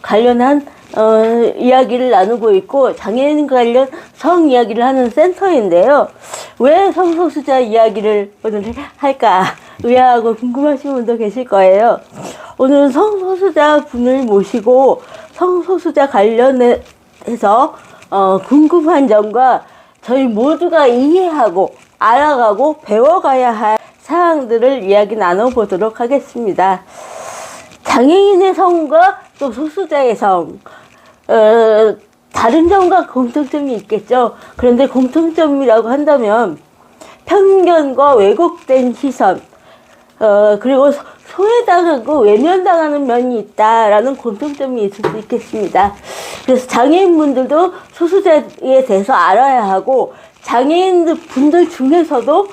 관련한 이야기를 나누고 있고 장애인 관련 성 이야기를 하는 센터인데요. 왜 성소수자 이야기를 오늘 할까 의아하고 궁금하신 분도 계실 거예요. 오늘은 성소수자 분을 모시고 성소수자 관련해서 궁금한 점과 저희 모두가 이해하고 알아가고 배워가야 할 사항들을 이야기 나눠보도록 하겠습니다. 장애인의 성과 또 소수자의 성, 다른 점과 공통점이 있겠죠. 그런데 공통점이라고 한다면 편견과 왜곡된 시선, 그리고 소외당하고 외면당하는 면이 있다라는 공통점이 있을 수 있겠습니다. 그래서 장애인분들도 소수자에 대해서 알아야 하고 장애인분들 중에서도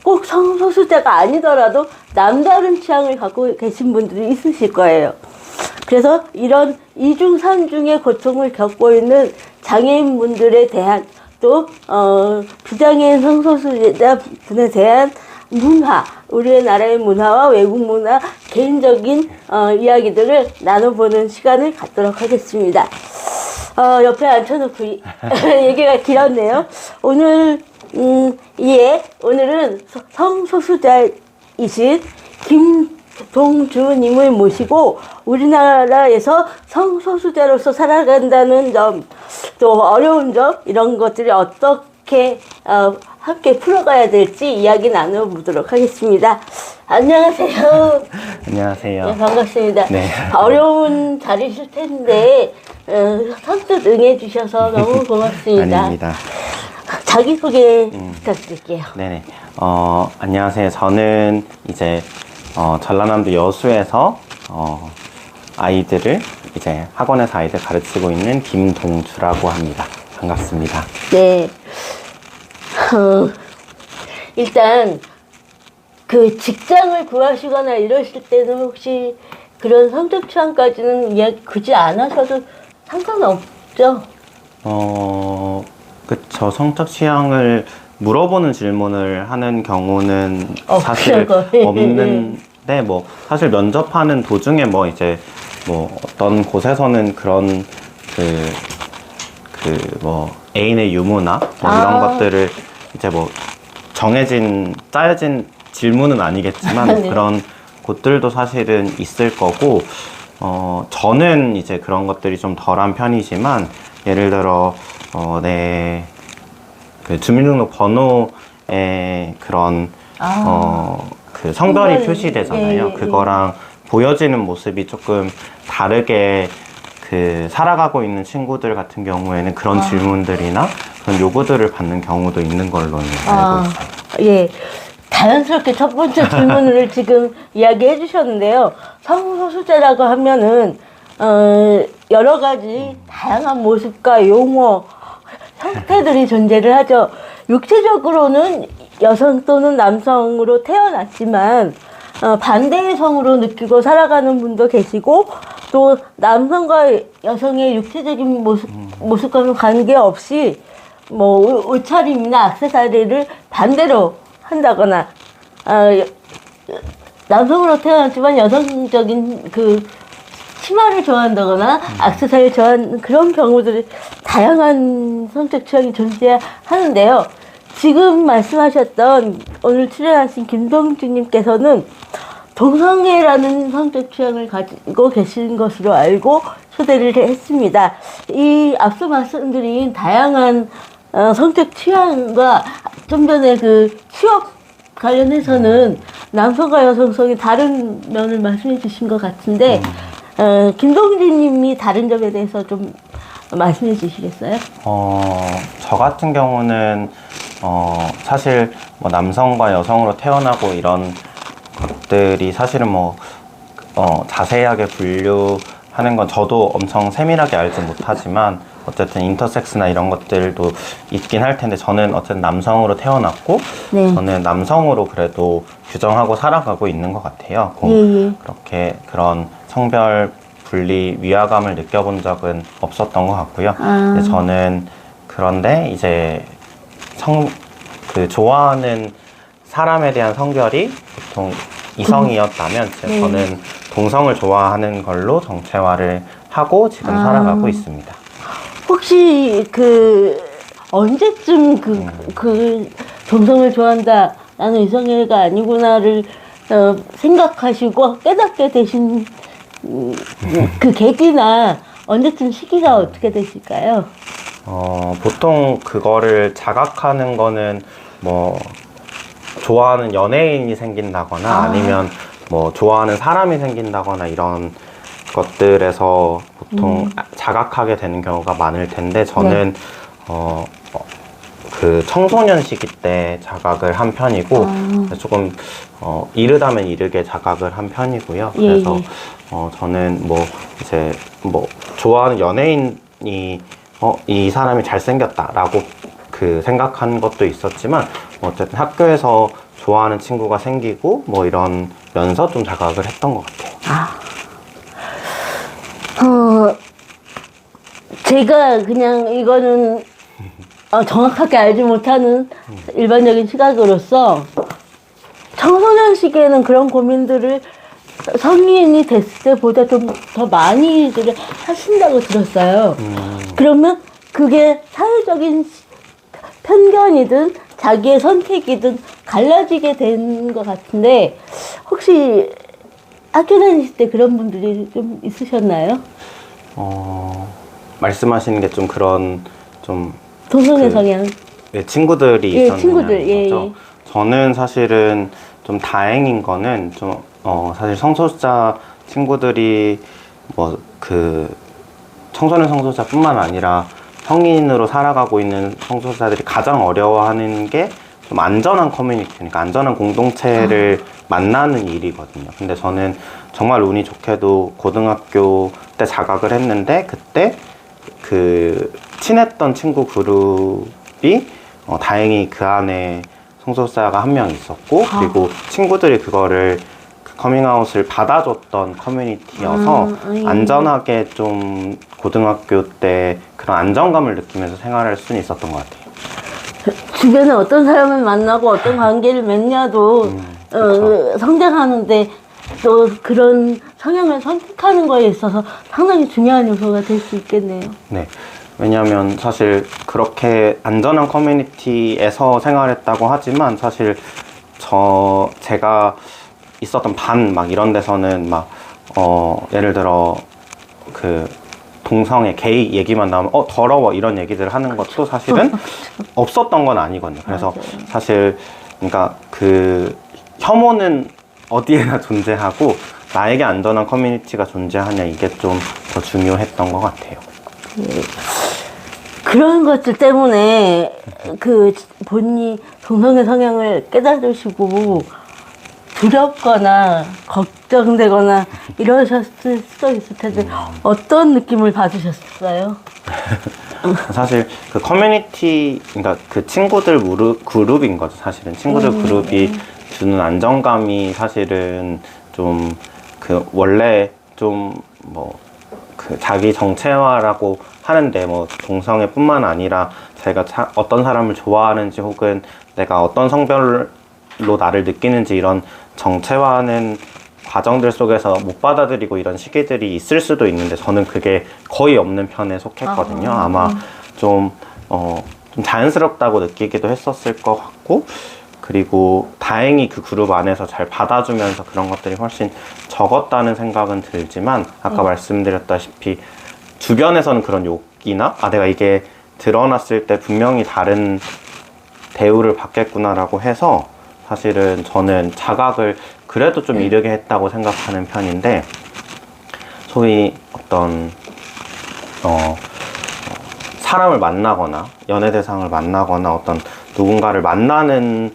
꼭 성소수자가 아니더라도 남다른 취향을 갖고 계신 분들이 있으실 거예요. 그래서 이런 이중 삼중의 고통을 겪고 있는 장애인분들에 대한 또 비장애인 성소수자 분에 대한 문화, 우리나라의 문화와 외국 문화, 개인적인 이야기들을 나눠보는 시간을 갖도록 하겠습니다. 옆에 앉혀놓고 얘기가 길었네요. 오늘은 성소수자이신 김동주님을 모시고 우리나라에서 성소수자로서 살아간다는 점, 또 어려운 점, 이런 것들이 어떻게 함께 풀어가야 될지 이야기 나눠보도록 하겠습니다. 안녕하세요. 안녕하세요. 네, 반갑습니다. 네. 어려운 자리실 텐데 선뜻 응해주셔서 너무 고맙습니다. 아닙니다. 자기소개 부탁드릴게요. 네네. 안녕하세요. 저는 이제 전라남도 여수에서 아이들을 이제 학원에서 아이들 가르치고 있는 김동주라고 합니다. 반갑습니다. 네. 일단 그 직장을 구하시거나 이러실 때는 혹시 그런 성적 취향까지는 이야기 굳이 안 하셔도 상관없죠? 그쵸. 성적 취향을 물어보는 질문을 하는 경우는 사실 없는데, 뭐, 사실 면접하는 도중에 뭐, 이제, 뭐, 어떤 곳에서는 그런, 뭐, 애인의 유무나, 뭐, 이런 것들을 이제 뭐, 짜여진 질문은 아니겠지만, 네. 그런 곳들도 사실은 있을 거고, 저는 이제 그런 것들이 좀 덜한 편이지만, 예를 들어, 그 주민등록 번호에 그런, 그 성별이 표시되잖아요. 예. 그거랑 보여지는 모습이 조금 다르게 그 살아가고 있는 친구들 같은 경우에는 그런 질문들이나 그런 요구들을 받는 경우도 있는 걸로는 알고 있어요. 예. 자연스럽게 첫 번째 질문을 지금 이야기해 주셨는데요. 성소수자라고 하면은, 여러 가지 다양한 모습과 용어, 형태들이 존재를 하죠. 육체적으로는 여성 또는 남성으로 태어났지만, 반대의 성으로 느끼고 살아가는 분도 계시고, 또 남성과 여성의 육체적인 모습과는 관계없이, 뭐, 옷차림이나 액세서리를 반대로 한다거나, 남성으로 태어났지만 여성적인 그 치마를 좋아한다거나 액세서리를 좋아하는 그런 경우들이 다양한 성적 취향이 존재하는데요. 지금 말씀하셨던 오늘 출연하신 김동주님께서는 동성애라는 성적 취향을 가지고 계신 것으로 알고 초대를 했습니다. 이 앞서 말씀드린 다양한 성적 취향과 좀 전에 그 취업 관련해서는 남성과 여성성이 다른 면을 말씀해 주신 것 같은데, 김동진님이 다른 점에 대해서 좀 말씀해 주시겠어요? 저 같은 경우는, 사실 뭐 남성과 여성으로 태어나고 이런 것들이 사실은 뭐, 자세하게 분류하는 건 저도 엄청 세밀하게 알지 못하지만, 어쨌든 인터섹스나 이런 것들도 있긴 할 텐데 저는 어쨌든 남성으로 태어났고 네. 저는 남성으로 그래도 규정하고 살아가고 있는 것 같아요. 그렇게 그런 성별 분리 위화감을 느껴본 적은 없었던 것 같고요. 근데 저는 그런데 이제 좋아하는 사람에 대한 성별이 보통 이성이었다면 저는 동성을 좋아하는 걸로 정체화를 하고 지금 살아가고 있습니다. 혹시 언제쯤 그 동성을 좋아한다, 나는 이성애가 아니구나를 생각하시고 깨닫게 되신 그 계기나 언제쯤 시기가 어떻게 되실까요? 보통 그거를 자각하는 거는 뭐 좋아하는 연예인이 생긴다거나 아니면 뭐 좋아하는 사람이 생긴다거나 이런 것들에서 보통 자각하게 되는 경우가 많을 텐데 저는 그 청소년 시기 때 자각을 한 편이고 조금 이르다면 이르게 자각을 한 편이고요. 그래서 저는 뭐 이제 뭐 좋아하는 연예인이 이 사람이 잘생겼다라고 그 생각한 것도 있었지만 어쨌든 학교에서 좋아하는 친구가 생기고 뭐 이러면서 좀 자각을 했던 것 같아요. 제가 그냥 이거는 정확하게 알지 못하는 일반적인 시각으로서 청소년 시기에는 그런 고민들을 성인이 됐을 때보다 좀 더 많이들 하신다고 들었어요. 그러면 그게 사회적인 편견이든 자기의 선택이든 갈라지게 된 것 같은데 혹시 학교 다니실 때 그런 분들이 좀 있으셨나요? 말씀하시는 게 좀 그런 좀 동성애 성향. 네, 친구들이 예, 있었는 친구들, 예, 거죠. 예. 저는 사실은 좀 다행인 거는 좀 사실 성소수자 친구들이 뭐 청소년 성소수자뿐만 아니라 성인으로 살아가고 있는 성소수자들이 가장 어려워하는 게 좀 안전한 커뮤니티, 그러니까 안전한 공동체를 만나는 일이거든요. 근데 저는 정말 운이 좋게도 고등학교 때 자각을 했는데 그때 그 친했던 친구 그룹이 다행히 그 안에 성소수자가 한 명 있었고 그리고 친구들이 그거를 커밍아웃을 받아줬던 커뮤니티여서 안전하게 좀 고등학교 때 그런 안정감을 느끼면서 생활할 수는 있었던 것 같아요. 주변에 어떤 사람을 만나고 어떤 관계를 맺냐도 성장하는데 또 그런 성향을 선택하는 거에 있어서 상당히 중요한 요소가 될 수 있겠네요. 네. 왜냐하면 사실 그렇게 안전한 커뮤니티에서 생활했다고 하지만 사실 제가 있었던 반 막 이런 데서는 막 예를 들어 그 동성애 게이 얘기만 나오면 더러워 이런 얘기들 하는 것도 사실은 없었던 건 아니거든요. 그래서 맞아요. 사실 그러니까 그 혐오는 어디에나 존재하고 나에게 안전한 커뮤니티가 존재하냐 이게 좀 더 중요했던 것 같아요. 그런 것들 때문에 본인이 동성애 성향을 깨달으시고 두렵거나 걱정되거나 이러셨을 수도 있을 텐데 어떤 느낌을 받으셨어요? 사실 그 커뮤니티, 그러니까 그 친구들 그룹인 거죠. 사실은 친구들 그룹이 주는 안정감이 사실은 좀 그 원래 좀 뭐 그 자기 정체화라고 하는데 뭐 동성애뿐만 아니라 자기가 어떤 사람을 좋아하는지 혹은 내가 어떤 성별로 나를 느끼는지 이런 정체화하는 과정들 속에서 못 받아들이고 이런 시기들이 있을 수도 있는데 저는 그게 거의 없는 편에 속했거든요. 아마 좀 자연스럽다고 느끼기도 했었을 것 같고 그리고 다행히 그 그룹 안에서 잘 받아주면서 그런 것들이 훨씬 적었다는 생각은 들지만 아까 말씀드렸다시피 주변에서는 그런 욕이나 내가 이게 드러났을 때 분명히 다른 대우를 받겠구나라고 해서 사실은 저는 자각을 그래도 좀 이르게 했다고 생각하는 편인데 소위 어떤 사람을 만나거나 연애 대상을 만나거나 어떤 누군가를 만나는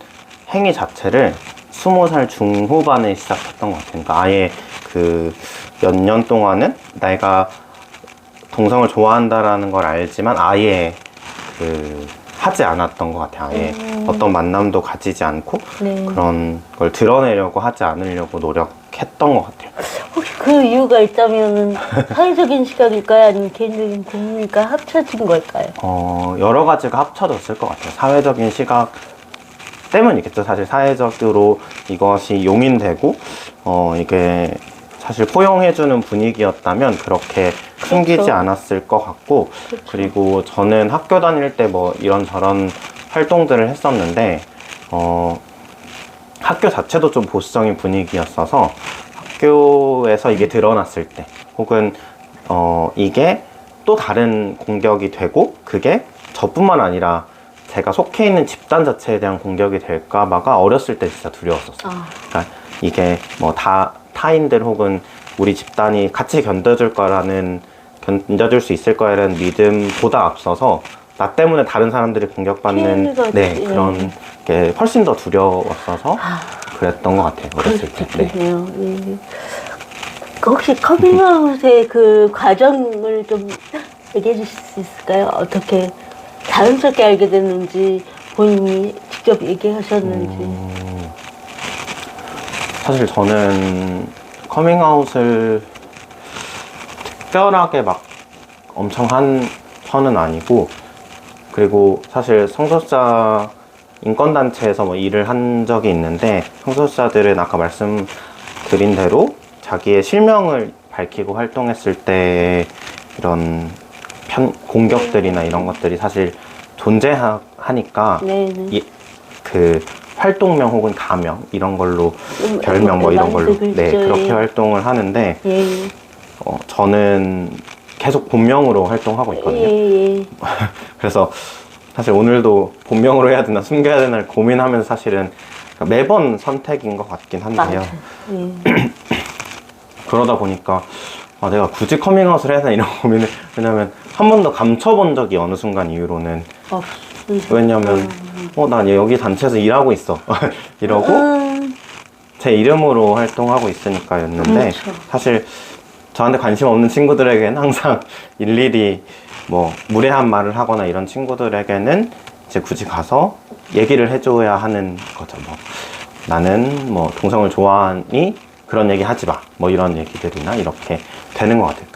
행위 자체를 20살 중후반에 시작했던 것 같아요. 그러니까 아예 그 몇 년 동안은 내가 동성을 좋아한다라는 걸 알지만 아예 하지 않았던 것 같아요. 아예 어떤 만남도 가지지 않고 그런 걸 드러내려고 하지 않으려고 노력했던 것 같아요. 혹시 그 이유가 있다면 사회적인 시각일까요? 아니면 개인적인 고민일까요? 합쳐진 걸까요? 여러 가지가 합쳐졌을 것 같아요. 사회적인 시각 때문이겠죠. 사실 사회적으로 이것이 용인되고 이게 사실 포용해주는 분위기였다면 그렇게 숨기지 그렇죠. 않았을 것 같고, 그렇죠. 그리고 저는 학교 다닐 때 뭐 이런저런 활동들을 했었는데, 학교 자체도 좀 보수적인 분위기였어서 학교에서 이게 드러났을 때, 혹은 이게 또 다른 공격이 되고, 그게 저뿐만 아니라 제가 속해 있는 집단 자체에 대한 공격이 될까봐가 어렸을 때 진짜 두려웠었어요. 그러니까 이게 뭐 타인들 혹은 우리 집단이 같이 견뎌줄 수 있을 거라는 믿음보다 앞서서 나 때문에 다른 사람들이 공격받는 피해가 그런 게 훨씬 더 두려웠어서 그랬던 것 같아요. 어렸을 때. 그렇겠네요. 예. 혹시 커밍아웃의 그 과정을 좀 얘기해 주실 수 있을까요? 어떻게 자연스럽게 알게 됐는지, 본인이 직접 얘기하셨는지. 사실 저는 커밍아웃을 특별하게 막 엄청 한 편은 아니고, 그리고 사실 성소수자 인권단체에서 뭐 일을 한 적이 있는데, 성소수자들은 아까 말씀드린 대로 자기의 실명을 밝히고 활동했을 때 이런 공격들이나 이런 것들이 사실 존재하니까 네네. 그 활동명 혹은 가명 이런 걸로 별명 뭐 이런 걸로 그렇게 활동을 하는데, 예. 저는 계속 본명으로 활동하고 있거든요. 예. 그래서 사실 오늘도 본명으로 해야 되나 숨겨야 되나 고민하면서 사실은 매번 선택인 것 같긴 한데요. 예. 그러다 보니까 내가 굳이 커밍아웃을 해야 되나 이런 고민을, 왜냐면 한 번도 감춰본 적이 어느 순간 이후로는 왜냐면 난 여기 단체에서 일하고 있어 이러고 제 이름으로 활동하고 있으니까였는데, 그렇죠. 사실 저한테 관심 없는 친구들에게는 항상 일일이 뭐 무례한 말을 하거나 이런 친구들에게는 이제 굳이 가서 얘기를 해줘야 하는 거죠. 뭐 나는 뭐 동성을 좋아하니 그런 얘기 하지 마, 뭐 이런 얘기들이나 이렇게 되는 것 같아요.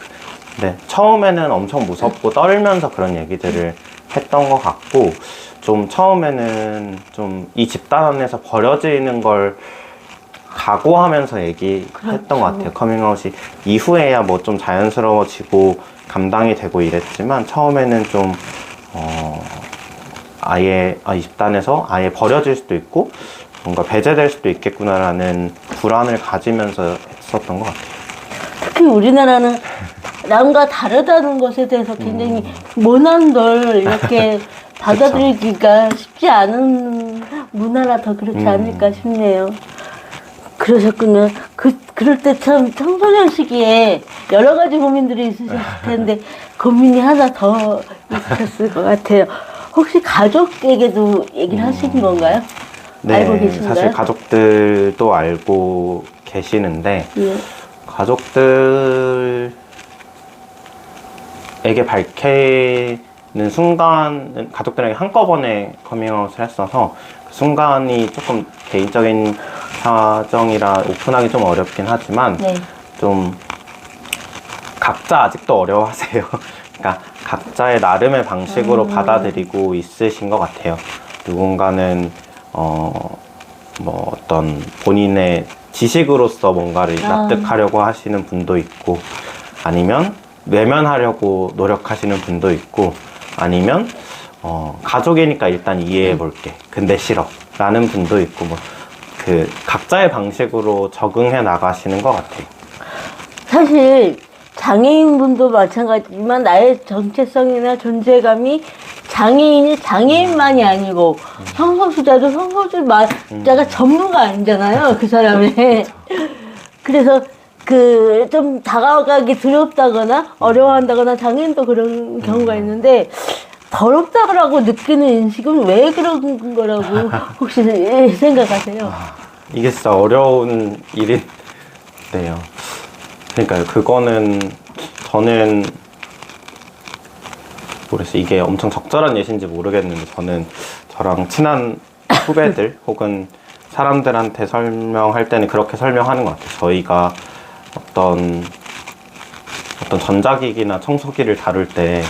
근데 처음에는 엄청 무섭고 떨면서 그런 얘기들을 했던 것 같고, 좀 처음에는 좀 이 집단 안에서 버려지는 걸 각오하면서 얘기했던 것 같아요. 커밍아웃이 이후에야 뭐 좀 자연스러워지고 감당이 되고 이랬지만, 처음에는 좀 아예 이 집단에서 아예 버려질 수도 있고 뭔가 배제될 수도 있겠구나라는 불안을 가지면서 했었던 것 같아요. 특히 우리나라는 남과 다르다는 것에 대해서 굉장히 모난걸 이렇게 받아들이기가 쉽지 않은 문화라 더 그렇지 않을까 싶네요. 그러셨군요. 그럴 때 참 청소년 시기에 여러 가지 고민들이 있으셨을 텐데 고민이 하나 더 있으셨을 것 같아요. 혹시 가족에게도 얘기를 하신 건가요? 네, 알고 계신가요? 사실 가족들도 알고 계시는데, 예. 가족들에게 밝히는 순간은 가족들에게 한꺼번에 커밍아웃을 했어서 그 순간이 조금 개인적인 사정이라 오픈하기 좀 어렵긴 하지만, 네. 좀 각자 아직도 어려워하세요. 그러니까 각자의 나름의 방식으로 받아들이고 있으신 것 같아요. 누군가는 뭐 어떤 본인의 지식으로서 뭔가를 납득하려고 하시는 분도 있고, 아니면 외면하려고 노력하시는 분도 있고, 아니면 가족이니까 일단 이해해 볼게 근데 싫어 라는 분도 있고, 뭐 그 각자의 방식으로 적응해 나가시는 것 같아요. 사실 장애인분도 마찬가지지만 나의 정체성이나 존재감이 장애인이 장애인만이 아니고 성소수자도 성소수자가 전부가 아니잖아요, 그 사람의. 그래서 그 좀 다가가기 두렵다거나 어려워한다거나 장애인도 그런 경우가 있는데, 더럽다고 느끼는 인식은 왜 그런 거라고 혹시 생각하세요? 이게 진짜 어려운 일인데요. 그러니까 그거는 저는 모르겠어요. 이게 엄청 적절한 예시인지 모르겠는데, 저는 저랑 친한 후배들 혹은 사람들한테 설명할 때는 그렇게 설명하는 것 같아요. 저희가 어떤 전자기기나 청소기를 다룰 때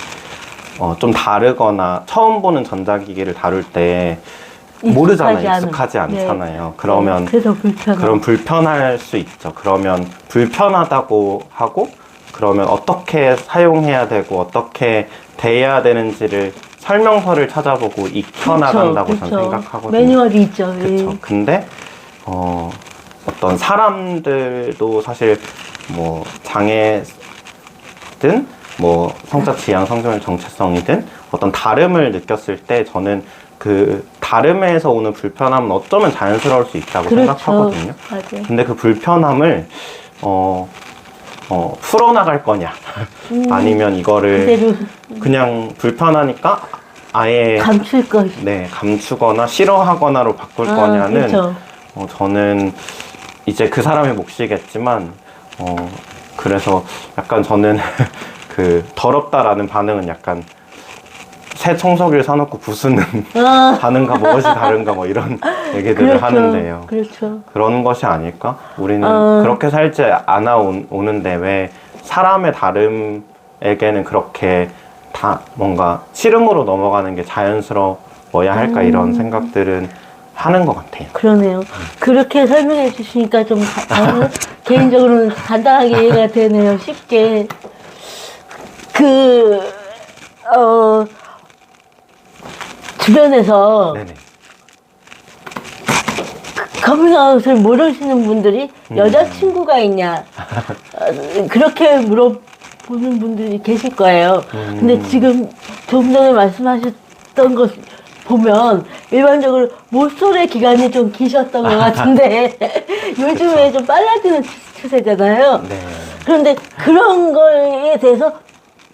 좀 다르거나 처음 보는 전자기기를 다룰 때 모르잖아요. 않은. 익숙하지 네. 않잖아요. 그러면 그래서 불편한. 그럼 불편할 수 있죠. 그러면 불편하다고 하고 그러면 어떻게 사용해야 되고 어떻게 대해야 되는지를 설명서를 찾아보고 익혀나간다고 저는 생각하거든요. 매뉴얼이 있죠. 그렇죠. 예. 근데 어떤 사람들도 사실 뭐 장애든 뭐 성적 지향, 성별 정체성이든 어떤 다름을 느꼈을 때 저는 그 다름에서 오는 불편함은 어쩌면 자연스러울 수 있다고 그렇죠. 생각하거든요. 맞아요. 근데 그 불편함을 풀어나갈 거냐 아니면 이거를 그대로 그냥 불편하니까 아예 감출 것이. 네, 감추거나 싫어하거나로 바꿀 거냐는 그렇죠. 저는 이제 그 사람의 몫이겠지만 그래서 약간 저는 그 더럽다라는 반응은 약간 새 청소기를 사놓고 부수는 반응과 무엇이 다른가 뭐 이런 얘기들을 그렇죠. 하는데요. 그렇죠. 그런 것이 아닐까? 우리는 그렇게 살지 않아 오는데 왜 사람의 다름에게는 그렇게 다 뭔가 씨름으로 넘어가는 게 자연스러워야 할까 이런 생각들은 하는 것 같아요. 그러네요. 그렇게 설명해 주시니까 좀 저는 개인적으로는 간단하게 이해가 되네요. 쉽게. 주변에서 네네. 커밍아웃을 모르시는 분들이 여자친구가 있냐 그렇게 물어보는 분들이 계실 거예요. 근데 지금 조금 전에 말씀하셨던 것 보면 일반적으로 모쏠의 기간이 좀 기셨던 것 같은데 요즘에 좀 빨라지는 추세잖아요. 네. 그런데 그런 거에 대해서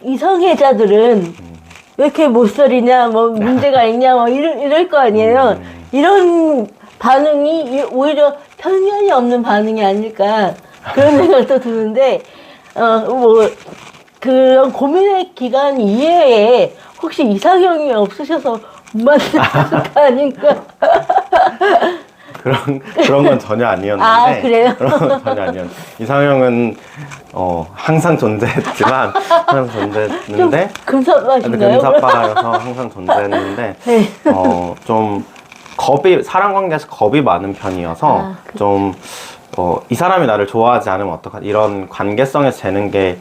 이성애자들은 왜 이렇게 모쏠이냐, 뭐 문제가 있냐, 뭐 이럴 거 아니에요. 이런 반응이 오히려 편견이 없는 반응이 아닐까 그런 생각도 드는데 뭐 그런 고민의 기간 이외에 혹시 이상형이 없으셔서 못 만나는 거 아닌가? 그런 건 전혀 아니었는데. 아, 그래요? 그런 건 전혀 아니었는데. 이상형은, 항상 존재했지만, 항상 존재했는데. 금사빠신가요? 금사빠여서 항상 존재했는데, 네. 좀, 사람 관계에서 겁이 많은 편이어서, 좀, 이 사람이 나를 좋아하지 않으면 어떡하지? 이런 관계성에서 재는 게,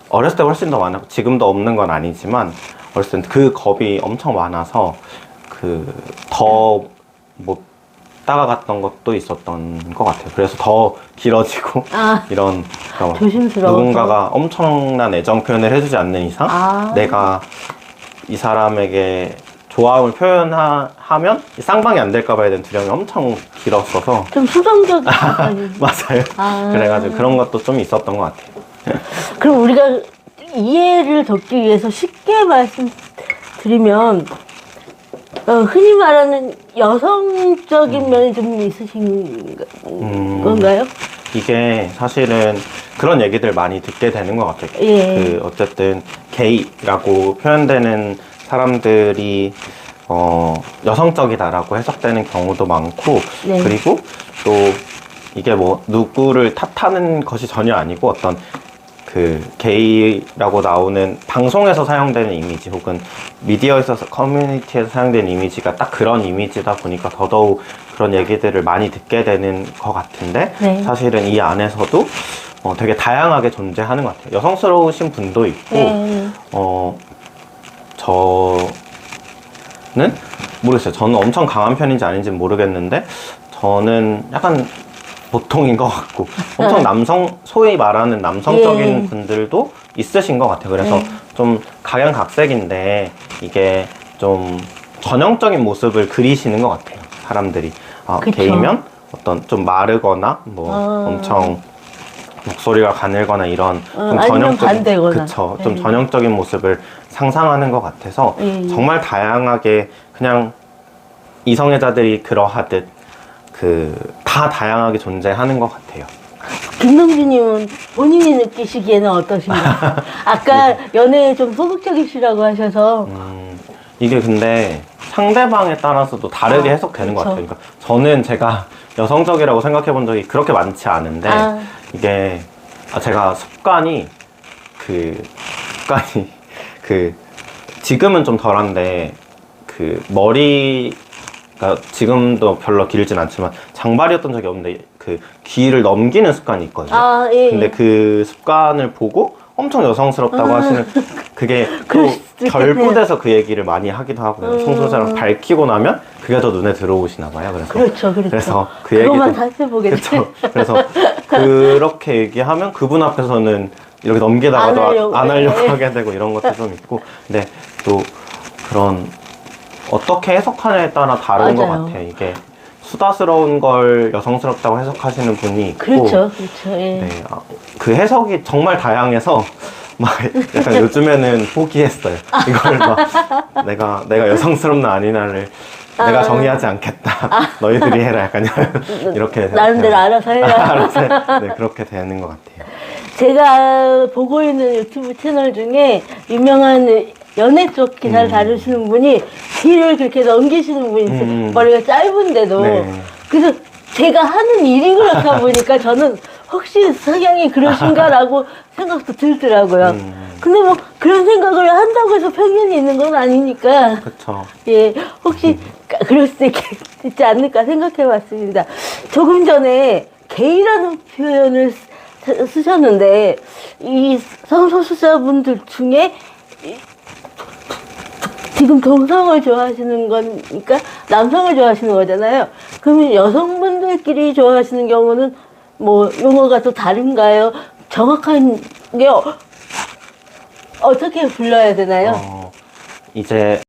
어렸을 때 훨씬 더 많았고, 지금도 없는 건 아니지만, 어렸을 때 그 겁이 엄청 많아서, 더 못 다가갔던 것도 있었던 것 같아요. 그래서 더 길어지고, 이런, 그러니까 조심스러워서. 누군가가 엄청난 애정 표현을 해주지 않는 이상, 내가 이 사람에게 좋아함을 표현하면 쌍방이 안 될까봐에 대한 두려움이 엄청 길었어서. 좀 수동적인 아니에요? 맞아요. 그래가지고 그런 것도 좀 있었던 것 같아요. 그럼 우리가 이해를 돕기 위해서 쉽게 말씀드리면 흔히 말하는 여성적인 면이 좀 있으신 건가요? 이게 사실은 그런 얘기들 많이 듣게 되는 것 같아요. 예. 어쨌든 게이라고 표현되는 사람들이 여성적이다라고 해석되는 경우도 많고, 네. 그리고 또 이게 뭐 누구를 탓하는 것이 전혀 아니고 어떤 게이라고 나오는 방송에서 사용되는 이미지 혹은 미디어에서 커뮤니티에서 사용되는 이미지가 딱 그런 이미지다 보니까 더더욱 그런 얘기들을 많이 듣게 되는 것 같은데, 네. 사실은 이 안에서도 되게 다양하게 존재하는 것 같아요. 여성스러우신 분도 있고, 네. 저는 모르겠어요. 저는 엄청 강한 편인지 아닌지는 모르겠는데, 저는 약간 보통인 것 같고, 엄청 소위 말하는 남성적인 분들도 있으신 것 같아요. 그래서 좀 각양각색인데, 이게 좀 전형적인 모습을 그리시는 것 같아요. 사람들이. 게이면 어떤 좀 마르거나, 엄청 목소리가 가늘거나 이런 좀 아니면 반대거나. 그쵸. 좀 전형적인 모습을 상상하는 것 같아서 정말 다양하게 그냥 이성애자들이 그러하듯 다 다양하게 존재하는 것 같아요. 김동준님은 본인이 느끼시기에는 어떠신가요? 아까 연애에 좀 소극적이시라고 하셔서 이게 근데 상대방에 따라서도 다르게 해석되는 것 같아요. 그러니까 저는 제가 여성적이라고 생각해 본 적이 그렇게 많지 않은데 이게 제가 습관이 지금은 좀 덜한데 머리가 그러니까 지금도 별로 길진 않지만 장발이었던 적이 없는데 그 귀를 넘기는 습관이 있거든요. 아, 예. 근데 그 습관을 보고 엄청 여성스럽다고 하시는 그게 그럴 또 수도 있겠네요. 결부돼서 그 얘기를 많이 하기도 하고요. 청소자랑 밝히고 나면 그게 더 눈에 들어오시나 봐요. 그래서 그렇죠, 그렇죠. 그래서 그 그것만 얘기도 살펴보겠지. 그렇죠. 그래서 그렇게 얘기하면 그분 앞에서는 이렇게 넘기다가도 안 하려고 예. 하게 되고 이런 것도 좀 있고, 근데 또 그런 어떻게 해석하냐에 따라 다른 것 맞아요. 같아요. 이게 수다스러운 걸 여성스럽다고 해석하시는 분이 있고, 그렇죠, 그렇죠. 예. 네, 그 해석이 정말 다양해서 막 약간 요즘에는 포기했어요. 이걸 막 내가 여성스럽나 아니냐를 내가 정의하지 않겠다. 너희들이 해라. 약간 이렇게 나름대로 알아서 해라. 알아서 해. 네, 그렇게 되는 것 같아요. 제가 보고 있는 유튜브 채널 중에 유명한 연애 쪽 기사를 다루시는 분이 귀를 그렇게 넘기시는 분이 있어요. 머리가 짧은데도. 네. 그래서 제가 하는 일이 그렇다 보니까 저는 혹시 성향이 그러신가라고 생각도 들더라고요. 근데 뭐 그런 생각을 한다고 해서 편견이 있는 건 아니니까. 그렇죠. 예, 혹시 그럴 수 있지 않을까 생각해 봤습니다. 조금 전에 게이라는 표현을 쓰셨는데, 이 성소수자분들 중에 지금 동성을 좋아하시는 거니까 남성을 좋아하시는 거잖아요. 그러면 여성분들끼리 좋아하시는 경우는 뭐 용어가 또 다른가요? 정확한 게 어떻게 불러야 되나요? 이제